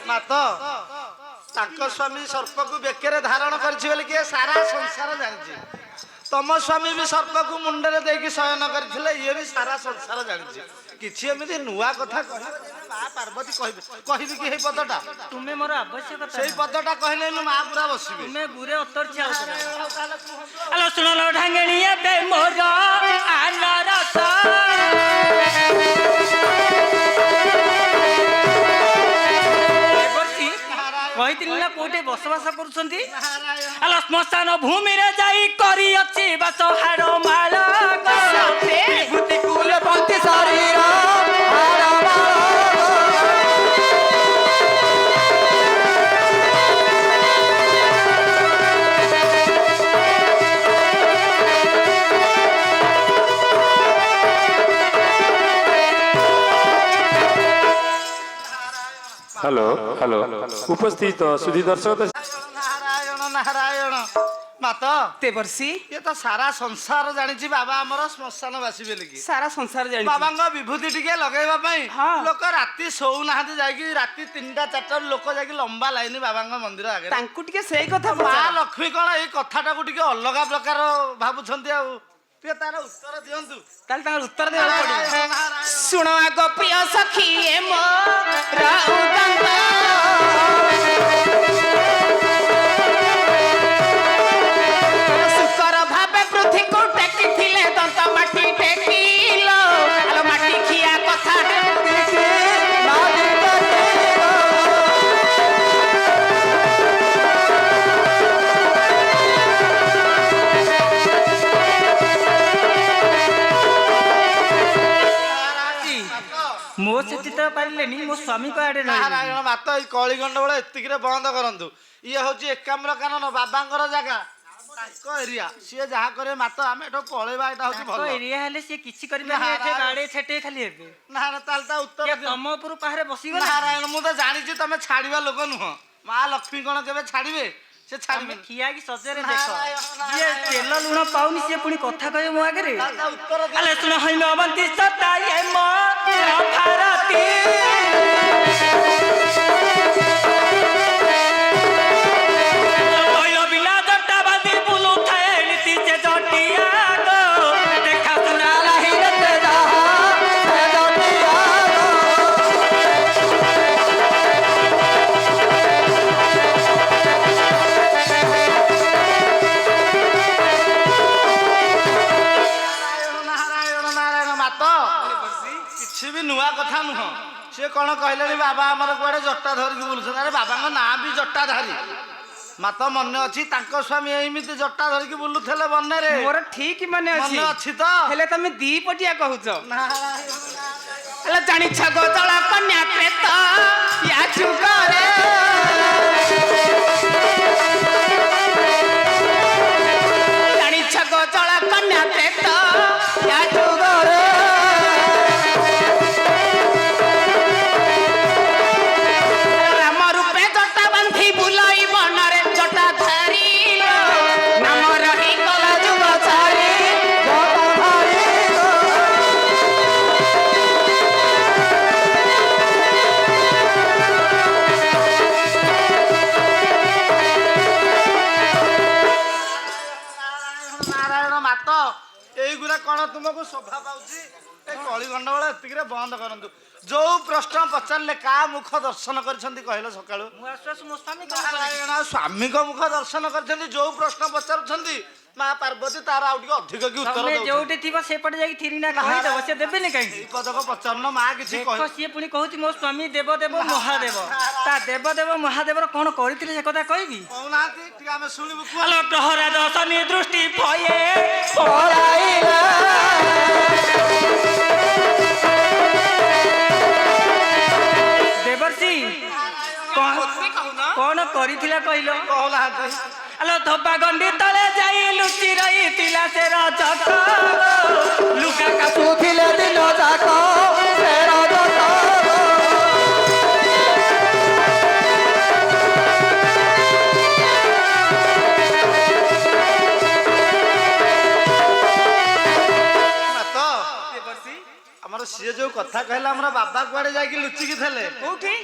ମାତ ତାଙ୍କ ସ୍ୱାମୀ ସର୍ପକୁ ବେକରେ ଧାରଣ କରିଛି ବୋଲି କିଏ ସାରା ସଂସାର ଜାଣିଛି। ତମ ସ୍ୱାମୀ ବି ସର୍ପକୁ ମୁଣ୍ଡରେ ଦେଇକି ଶୟନ କରିଥିଲେ, ଇଏ ବି ସାରା ସଂସାର ଜାଣିଛି। କିଛି ଏମିତି ନୂଆ କଥା କହିବେ ମା ପାର୍ବତୀ କହିବେ, କହିବି କି ହେଇ ପଦଟା? ତୁମେ ମୋର ଆବଶ୍ୟକତା ସେଇ ପଦଟା କହିଲେ ମା ପୁରା ବସିବେ। ତୁମେ ଗୁରେ ଅତର୍ଚ୍ଚ ଆଲୋ ଶୁଣଲ ଢାଙ୍ଗେଣି ଏବେ ମୋର ଆନରସ କହିଥିଲି ନା କୋଉଠି ବସବାସ କରୁଛନ୍ତି? ଆଲୋ ଶ୍ମଶାନ ଭୂମିରେ ଯାଇ କରିଅଛି ବାସ ହାଡ଼ ମାଳ ବିଭୂତି କୁଲ ପନ୍ତି ଶରୀର हेलो हेलो उपस्थित सुधी दर्शक नारायण नारायण मात तेवर्षी ये तो सारा संसार जानिछि बाबा हमर श्मशान बासी बेले की सारा संसार जानि बाबांग विभूति टिके लगेबा पई हाँ। लोक राती सोउ नाहंती जाईकी राती 3टा 4टा लोक जाईकी लंबा लाइन बाबांग मंदिर आगे तांकु टिके सेई कथा मा लक्ष्मी कोन ए कथाटा को टिके अलगा प्रकार भाबुछंती आ ते तार उत्तर दियंतु ताल तार उत्तर देबा पड़ो। सुनो आगो प्रिय सखी ए मो राउदंग सुकर भाबे पृथ्वी को टेकी थिले दंत माटी टेकीलो आलो माटी खिया कथा देखी बादी मो सेति तो पारिलेनी मो स्वामी को आडे नारायण मात ई कळी गंडबळ एतिकिरे बंद करंतु ये होची एकाम्र कानन बाबांकर जागा ताको एरिया सिए जहा करे मात आमे एठो पळेबा एटा होची तो भलो एरिया हेले से किछि करिबे एठे गाडे छेटे खाली हेबे ना तालता उत्तर ये तम ऊपर पाहरे बसी गला नारायण मु तो जानिछि तमे छाडिबा लोक नुह मा लक्ष्मी कोन केबे छाडिबे से छाडिबे खिया की सजेरे देखो ये तेल लुण पाउनी से पुनी कथा कहे मो आगे रे अले सुन हइलो बंती सता ये मो भारती हइलो बिना जट्टा बांधी बुलु थाए नीति से जटिया गो देखा सुना लाही रते जा से जटिया नुआ कथा नुह सी कौन कहले बाबा आमर कुआडे जट्टा धरिकी बुलुछन अरे बाबा ना भी जट्टाधारी मात मन अच्छी स्वामी एमती जट्टा धरिकी बुलुले मन रे मोर ठीक माने अछि मन अच्छी तो हेले तमे दी पटिया कहूछ हेले जानि छगो तळा कन्या प्रेत या चुगरे जानि छगो तळा कन्या प्रेत या चुगरे तुमको शोभा पाउची कली गंडगोल एतिक बंद करंतु जो प्रश्न पचारे का मुख दर्शन करछंती कहलो सकाळू स्वामी को मुख दर्शन करछंती जो प्रश्न पचारुछंती मां पार्वती तार आउ टिके अधिक की उत्तर दउ जोटे थिबो सेपट जाई थिरिना कहि दबो से देबे ने काई ई पदक पचारन मां किछि कहि देखो सिए पुनी कहूची मो स्वामी देव देव महादेव ता देव देव महादेवर कोन करिथिले से कथा कहबी कहनाती ठीक आमे सुनिबु हेलो प्रहरा दर्शनी दृष्टि भये पराइला देवर्षि कौन करिथिला कहिलो कहलाती हेलो धब्बा गंडी तले जाई लुचि रही तिला से रजक लुका का सुथिले दिन जाक से रजक हमर सिए जो कथा कहला हमरा बाबा कुआडे जाई लुचि की थले कोठी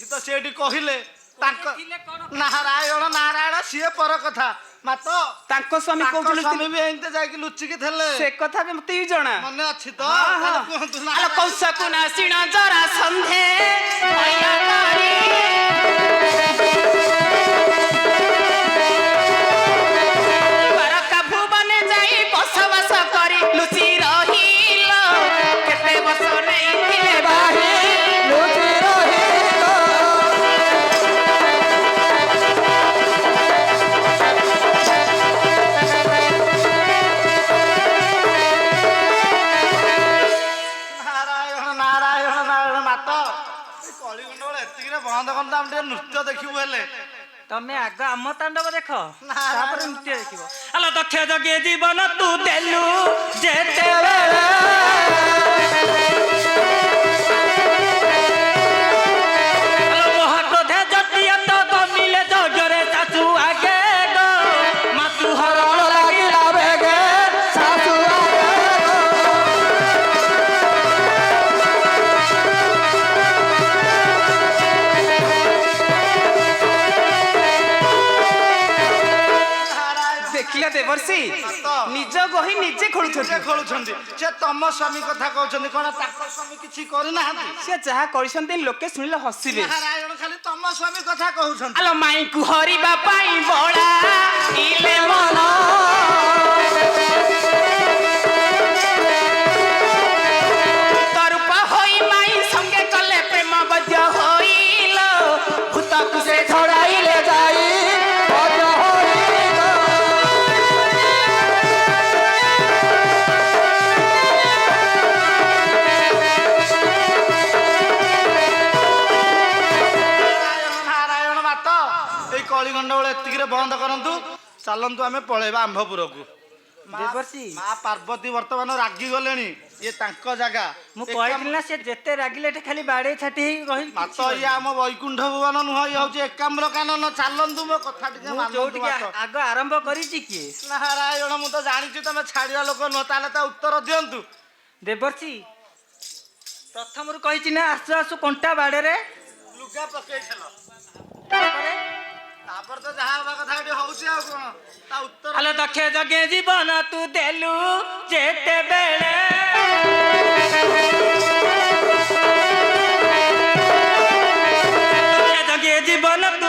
ତ ସେଠି କହିଲେ ତାଙ୍କ ଥିଲେ କଣ? ନାରାୟଣ ନାରାୟଣ ସିଏ ପର କଥା ମାତ ତାଙ୍କ ସ୍ୱାମୀ ତାଙ୍କ କୋଉଠି ସ୍ୱାମୀ ବି ଏମିତି ଯାଇକି ଲୁଚିକି ଥିଲେ ସେ କଥା ବି ମତେ ବି ଜଣା। ମନେ ଅଛି ତ ହଁ, ହଁ। ତାହେଲେ କୁହନ୍ତୁ ଆଲୋ ନାରାୟଣ। କଂସକୁ ନାସିଣ ଜରା ସନ୍ଧେ ଭୟା କରି। ଦ୍ୱାରକା ଭୁବନେ ଯାଇ ବସବାସ କରି ଲୁଚି ରହିଲ କେତେ ବର୍ଷ ନେଇଥିଲେ ବାହି ଲୁଚି ରହିଲ। ନାରାୟଣ ନାରାୟଣ ନାରାୟଣ ମାତ ଏ କଳିଗଣ୍ଡ ବେଳେ ଏତିକିରେ ବନ୍ଦ କରନ୍ତୁ ଆମେ ଟିକେ ନୃତ୍ୟ ଦେଖିବୁ ହେଲେ ତମେ ଆଗ ଆମ ତାଣ୍ଡବ ଦେଖ ନାରାୟଣ। ତାପରେ ନୃତ୍ୟ ଦେଖିବ। ଆଲୋ ଦକ୍ଷ ଯଜ୍ଞ ଜୀବନ ତୁ ଦେଲୁ ଯେତେବେଳେ ଆଲୋ ମହାକ୍ରୋଧେ ଜଟିଆ ତ କମିଲେ ଯଜ୍ଞରେ ଶାଶୁ ଆଗେ ଗো ମାତୃ ହରଣ ଲାଗିଲା ବେগে ଶାଶୁ ଆଗେ ଦେଖିଲେ ଦେବର୍ଷି ନିଜ ବହି ନିଜେ ଖୋଳୁଛନ୍ତି। ନିଜେ ଖୋଳୁଛନ୍ତି ସେ ତମ ସ୍ୱାମୀ କଥା କହୁଛନ୍ତି କଣ ତାଙ୍କ ସ୍ୱାମୀ କିଛି କରିନାହାନ୍ତି ସେ ଯାହା କରିଛନ୍ତି ଲୋକେ ଶୁଣିଲେ ହସିବେ। ନାରାୟଣ ଖାଲି ତମ ସ୍ୱାମୀ କଥା କହୁଛନ୍ତି ଆଲୋ ମାଇଙ୍କୁ ହରିବା ପାଇଁ ବଳା ଇଲେ ମନ ତରୁପ ହୋଇ ମାଇ ସଙ୍ଗେ କଲେ ପ୍ରେମ ବଦ୍ୟ ହୋଇଲ ଭୂତକୁ ସେ ଛଡ଼ାଇଲେ ଯାଇ ବଦ୍ୟ ହୋଇଲ। ନାରାୟଣ ମାତ ଏଇ କଳିଗଣ୍ଡ ବେଳେ ଏତିକିରେ ବନ୍ଦ କରନ୍ତୁ ଚାଲନ୍ତୁ ଆମେ ପଳେଇବା ଆମ୍ଭପୁରକୁ ଦେବର୍ଷି ମା ପାର୍ବତୀ ବର୍ତ୍ତମାନ ରାଗି ଗଲେଣି ଇଏ ତାଙ୍କ ଜାଗା ମୁଁ କହିଥିଲି ନା ସେ ଯେତେ ରାଗିଲେ ଏଠି ଖାଲି ବାଡେଇ ଛାଟି ହେଇ ରହି ମାତ ଇଏ ଆମ ବୈକୁଣ୍ଠ ଭୁବନ ନୁହଁ ଇଏ ହଉଛି ଏକାମ୍ର କାନନ ଚାଲନ୍ତୁ ମୋ କଥା ଟିକେ ମୁଁ ମାନନ୍ତୁ ଯୋଉଠିକି ମାତ ଆଗ ଆରମ୍ଭ କରିଛି କିଏ ନାରାୟଣ ମୁଁ ତ ଜାଣିଛି ତମେ ଛାଡିବା ଲୋକ ନୁହଁ ତାହେଲେ ତା ଉତ୍ତର ଦିଅନ୍ତୁ ଦେବର୍ଷି ପ୍ରଥମରୁ କହିଛି ନା ଆସୁ ଆସୁ କଣ୍ଟା ବାଡେରେ ଲୁଗା ପକେଇଥିଲ ତାପରେ ତାପରେ ତ ଯାହା ହବା କଥା ଏଠି ହଉଛି ଆଉ କଣ ତା ଉତ୍ତର ଆଲୋ ଦକ୍ଷ ଯଜ୍ଞ ଜୀବନ ତୁ ଦେଲୁ ଯେତେବେଳେ ଦକ୍ଷ ଯଜ୍ଞ ଜୀବନ ତୁ